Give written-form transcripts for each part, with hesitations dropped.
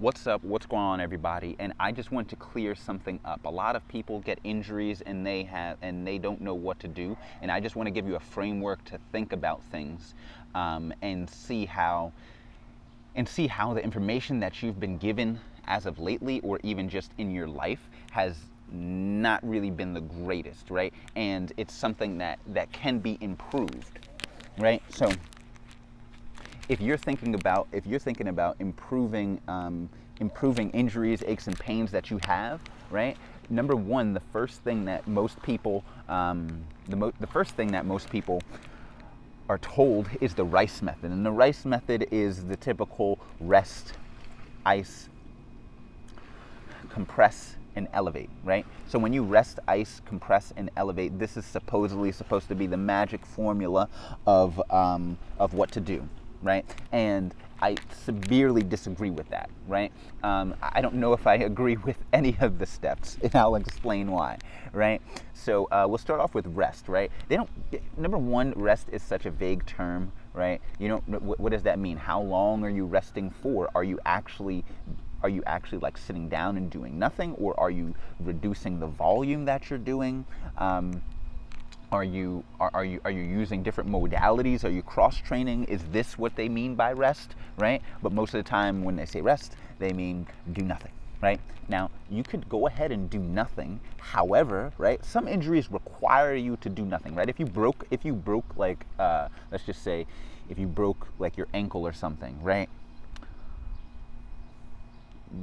What's up? What's going on, everybody? And I just want to clear something up. A lot of people get injuries and they don't know what to do. And I just want to give you a framework to think about things, and see how the information that you've been given as of lately, or even just in your life, has not really been the greatest, right? And it's something that can be improved, right? So if you're thinking about improving injuries, aches, and pains that you have, right? Number one, the first thing that most people are told is the RICE method, and the RICE method is the typical rest, ice, compress, and elevate, right? So when you rest, ice, compress, and elevate, this is supposedly supposed to be the magic formula of what to do, right? And I severely disagree with that, right? I don't know if I agree with any of the steps, and I'll explain why, right? So we'll start off with rest, right? Number one, rest is such a vague term, right? You don't. What does that mean? How long are you resting for? Are you actually like sitting down and doing nothing, or are you reducing the volume that you're doing? Are you using different modalities? Are you cross training? Is this what they mean by rest, right? But most of the time when they say rest, they mean do nothing, right? Now, you could go ahead and do nothing. However, right, some injuries require you to do nothing, right? If you broke like, let's just say, if you broke like your ankle or something, right?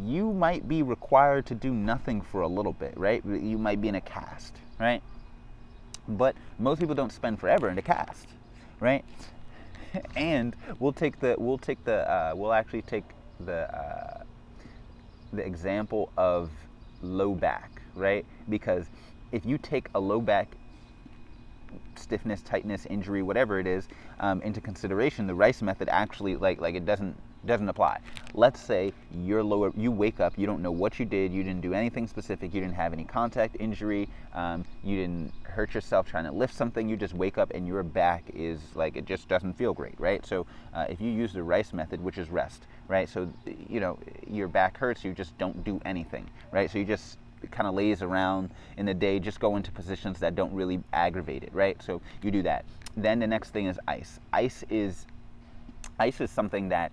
You might be required to do nothing for a little bit, right? You might be in a cast, right? But most people don't spend forever in a cast, right? And we'll actually take the example of low back, right? Because if you take a low back stiffness, tightness, injury, whatever it is, into consideration, the RICE method actually like it doesn't apply. Let's say you wake up, you don't know what you did, you didn't do anything specific, you didn't have any contact injury, you didn't hurt yourself trying to lift something, you just wake up and your back is like, it just doesn't feel great, right? So if you use the RICE method, which is rest, right? So, your back hurts, you just don't do anything, right? So you just kind of lays around in the day, just go into positions that don't really aggravate it, right? So you do that. Then the next thing is ice. Ice is something that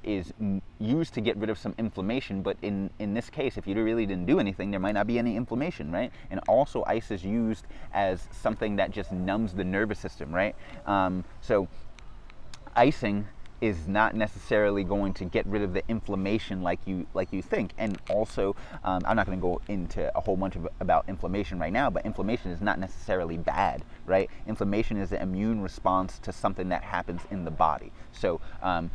is used to get rid of some inflammation, but in this case, if you really didn't do anything, there might not be any inflammation, right? And also ice is used as something that just numbs the nervous system, right? So icing is not necessarily going to get rid of the inflammation like you think. And also, I'm not going to go into a whole bunch about inflammation right now, but inflammation is not necessarily bad, right? Inflammation is an immune response to something that happens in the body. So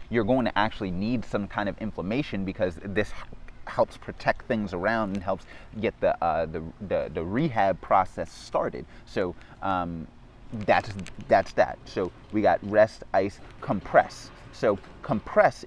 you're going to actually need some kind of inflammation, because this helps protect things around and helps get the rehab process started. So that's that. So we got rest, ice, compress. So compress,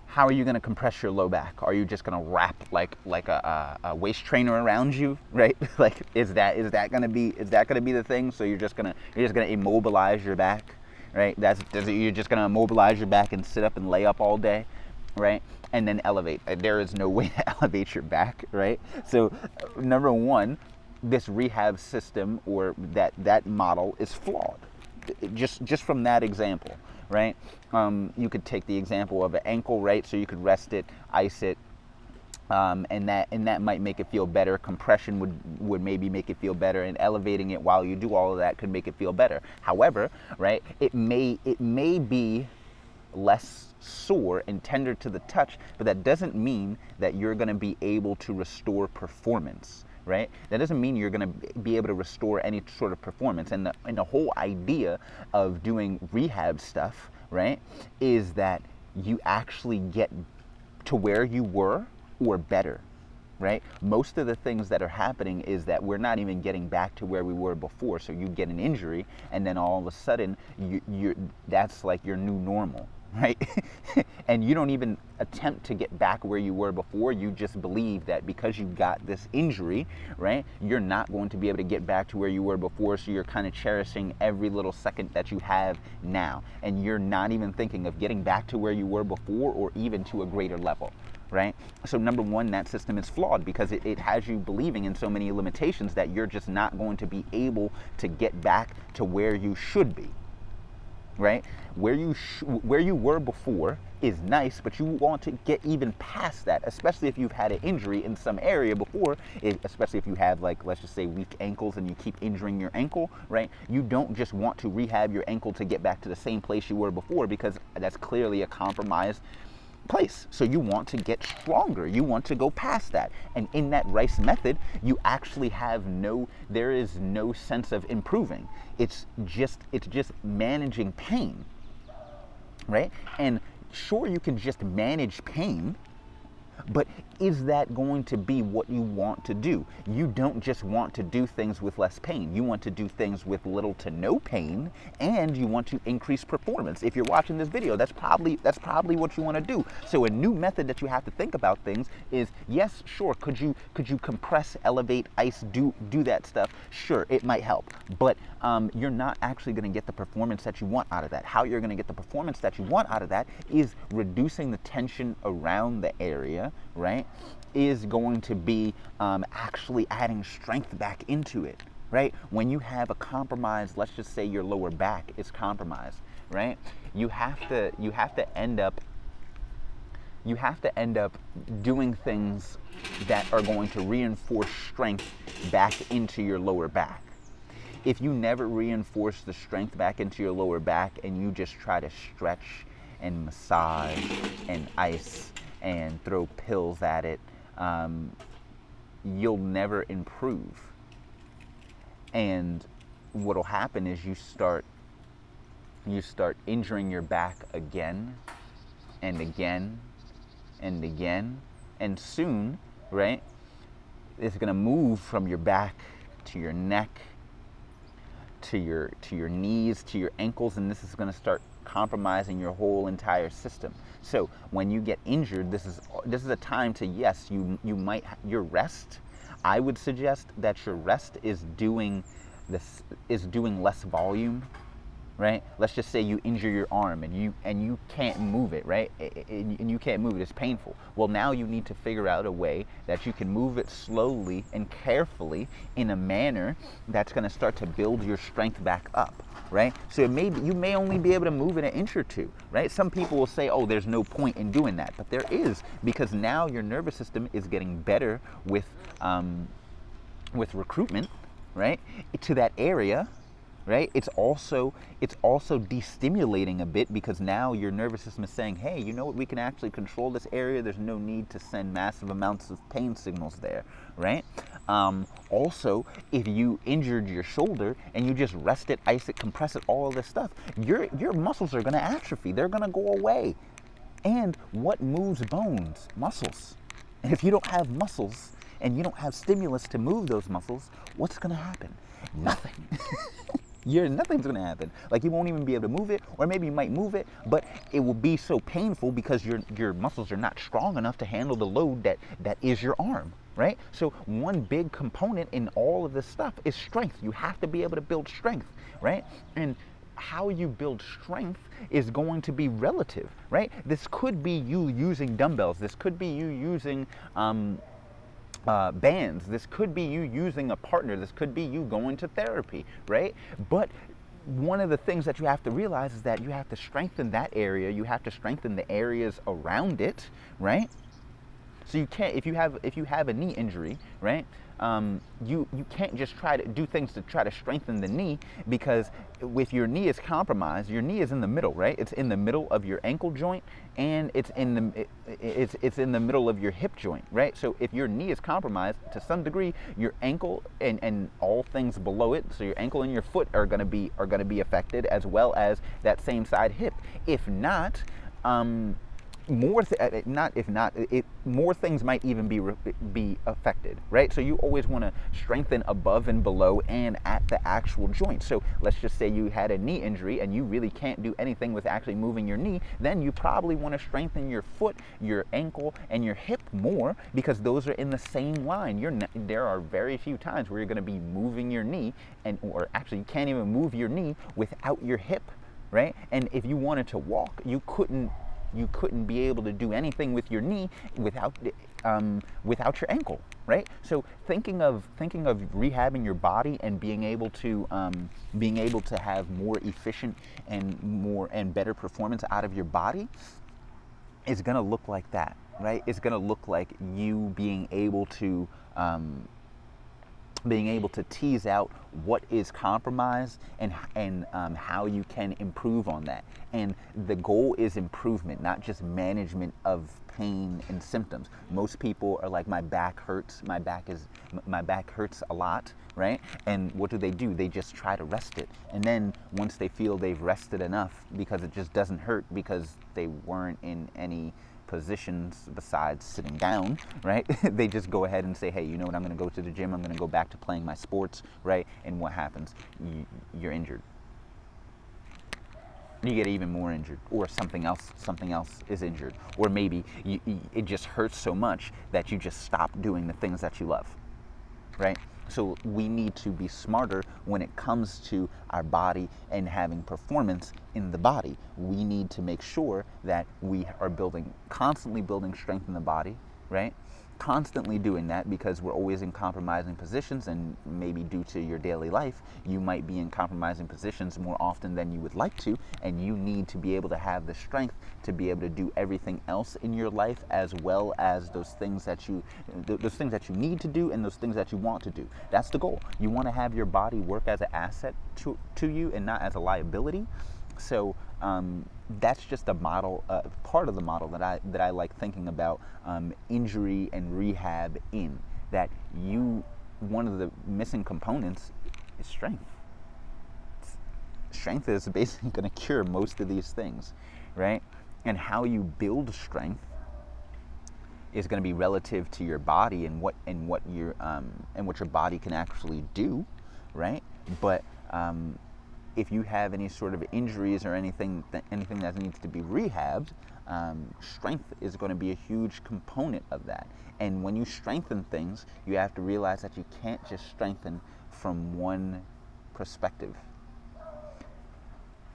how are you going to compress your low back? Are you just going to wrap like a waist trainer around you, right? Like, is that going to be the thing? So you're just going to immobilize your back, right? You're just going to immobilize your back and sit up and lay up all day, right? And then elevate. There is no way to elevate your back, right? So number one, this rehab system, or that model, is flawed. Just from that example, right? You could take the example of an ankle, right? So you could rest it, ice it, and that might make it feel better. Compression would maybe make it feel better, and elevating it while you do all of that could make it feel better. However, right, it may be less sore and tender to the touch, but that doesn't mean that you're going to be able to restore performance, right? That doesn't mean you're going to be able to restore any sort of performance. And the whole idea of doing rehab stuff, right, is that you actually get to where you were or better, right? Most of the things that are happening is that we're not even getting back to where we were before. So you get an injury, and then all of a sudden that's like your new normal, right? And you don't even attempt to get back where you were before. You just believe that because you got this injury, right, you're not going to be able to get back to where you were before. So you're kind of cherishing every little second that you have now. And you're not even thinking of getting back to where you were before or even to a greater level, right? So number one, that system is flawed because it has you believing in so many limitations that you're just not going to be able to get back to where you should be. Right? Where you were before is nice, but you want to get even past that, especially if you've had an injury in some area before, especially if you have, like, let's just say weak ankles and you keep injuring your ankle, right? You don't just want to rehab your ankle to get back to the same place you were before, because that's clearly a compromised place. So you want to get stronger. You want to go past that. And in that Rice method, you actually there is no sense of improving. It's just managing pain, right? And sure, you can just manage pain, but is that going to be what you want to do? You don't just want to do things with less pain. You want to do things with little to no pain, and you want to increase performance. If you're watching this video, that's probably what you want to do. So a new method that you have to think about things is, yes, sure, could you compress, elevate, ice, do that stuff? Sure, it might help, but you're not actually going to get the performance that you want out of that. How you're going to get the performance that you want out of that is reducing the tension around the area, right? Is going to be actually adding strength back into it, right? When you have a compromise, let's just say your lower back is compromised, right? You have to end up doing things that are going to reinforce strength back into your lower back. If you never reinforce the strength back into your lower back and you just try to stretch and massage and ice and throw pills at it, you'll never improve. And what'll happen is you start injuring your back again and again and again, and soon, right, it's going to move from your back to your neck, to your knees, to your ankles, and this is going to start compromising your whole entire system. So when you get injured, this is a time to, yes, your rest. I would suggest that your rest is doing less volume, right? Let's just say you injure your arm and you can't move it, right? And you can't move it, it's painful. Well, now you need to figure out a way that you can move it slowly and carefully in a manner that's going to start to build your strength back up, right? So you may only be able to move it an inch or two, right? Some people will say, oh, there's no point in doing that, but there is, because now your nervous system is getting better with recruitment, right, to that area. Right? It's also destimulating a bit, because now your nervous system is saying, hey, you know what, we can actually control this area. There's no need to send massive amounts of pain signals there, right? Also, if you injured your shoulder and you just rest it, ice it, compress it, all of this stuff, your muscles are going to atrophy. They're going to go away. And what moves bones? Muscles. And if you don't have muscles and you don't have stimulus to move those muscles, what's going to happen? Nothing. Nothing's going to happen. Like, you won't even be able to move it, or maybe you might move it, but it will be so painful because your muscles are not strong enough to handle the load that is your arm, right? So one big component in all of this stuff is strength. You have to be able to build strength, right? And how you build strength is going to be relative, right? This could be you using dumbbells. This could be you using bands. This could be you using a partner. This could be you going to therapy, right? But one of the things that you have to realize is that you have to strengthen that area. You have to strengthen the areas around it, right? So you can't, if you have a knee injury, right? You can't just try to do things to try to strengthen the knee, because if your knee is compromised, your knee is in the middle, right? It's in the middle of your ankle joint, and it's in the middle of your hip joint, right? So if your knee is compromised to some degree, your ankle and all things below it, so your ankle and your foot are going to be affected, as well as that same side hip. If not, not if not it more things might even be affected, right? So you always want to strengthen above and below and at the actual joint. So let's just say you had a knee injury and you really can't do anything with actually moving your knee, then you probably want to strengthen your foot, your ankle, and your hip more, because those are in the same line. There are very few times where you're going to be moving your knee, or actually you can't even move your knee without your hip, right? And if you wanted to walk, you couldn't be able to do anything with your knee without your ankle, right? So thinking of rehabbing your body and being able to have more efficient and better performance out of your body is going to look like that, right? It's going to look like you being able to tease out what is compromised and how you can improve on that. And the goal is improvement, not just management of pain and symptoms. Most people are like, my back hurts. My back hurts a lot, right? And what do? They just try to rest it. And then once they feel they've rested enough, because it just doesn't hurt because they weren't in any positions besides sitting down, right? They just go ahead and say, hey, you know what, I'm going to go to the gym, I'm going to go back to playing my sports, right? And what happens? You're injured. You get even more injured, or something else is injured, or maybe it just hurts so much that you just stop doing the things that you love, right? So we need to be smarter when it comes to our body and having performance in the body. We need to make sure that we are constantly building strength in the body, right? Constantly doing that, because we're always in compromising positions, and maybe due to your daily life, you might be in compromising positions more often than you would like to, and you need to be able to have the strength to be able to do everything else in your life, as well as those things that you need to do and those things that you want to do. That's the goal. You want to have your body work as an asset to you and not as a liability. So that's just a model, part of the model that I like thinking about injury and rehab in. That one of the missing components is strength. Strength is basically going to cure most of these things, right? And how you build strength is going to be relative to your body and what your body can actually do, right? But if you have any sort of injuries or anything that needs to be rehabbed, strength is going to be a huge component of that. And when you strengthen things, you have to realize that you can't just strengthen from one perspective.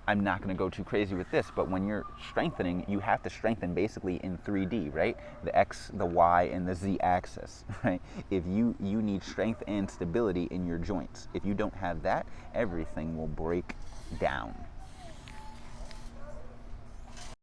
I'm not going to go too crazy with this, but when you're strengthening, you have to strengthen basically in 3D, right? The X, the Y, and the Z axis, right? If you need strength and stability in your joints. If you don't have that, everything will break down.